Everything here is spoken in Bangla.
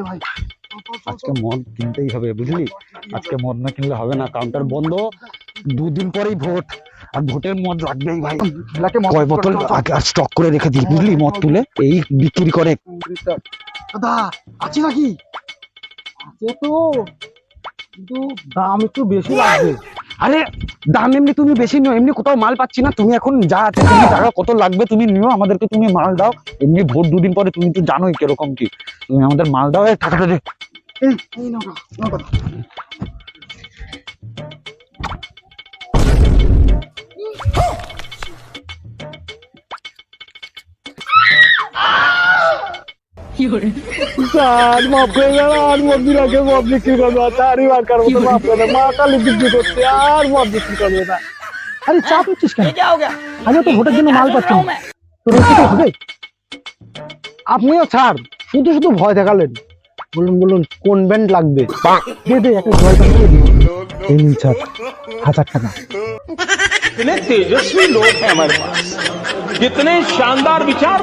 ভাই আজকে মদ কিনতেই হবে বুঝলি, আজকে মদ না কিনলে হবে না, কাউন্টার বন্ধ, দুদিন পরেই ভোট, আর ভোটের মদ লাগবেই ভাই। কয় বোতল স্টক করে রেখে দিই বুঝলি, মদ তুলে এই বিক্রি করে। দাদা আছে নাকি? আছে তো, কিন্তু দাম একটু বেশি লাগবে। আরে দাম এমনি তুমি বেশি নিও, এমনি কোথাও মাল পাচ্ছি না, তুমি এখন যা আছে তুমি টাকা কত লাগবে তুমি নিও, আমাদেরকে তুমি মাল দাও। এমনি ভোট দুদিন পরে তুমি তো জানোই কিরকম কি, তুমি আমাদের মাল দাও, টাকাটা দে। এই নাও নাও দাদা। স্যার মাফ করে দেন, আর মদ দিন আগে মদ বিক্রি করবে না, চারিবার কার মতো মাফ করে দেন, মা কালী বিক্রি করতে আর মদ বিক্রি করবে না। আরে চাপ নিচ্ছিস কেন? আমি তো ভোটের জন্য মাল পাচ্ছি না, তোর কি হবে? আপনিও স্যার শুধু শুধু ভয় দেখালেন। বলুন বলুন কোন ব্যান্ড লাগবে? দে দে একটা জয় করে দিই। এই নিন স্যার 1000 টাকা। कितने तेजस्वी लोग हैं हमारे पास, कितने शानदार विचार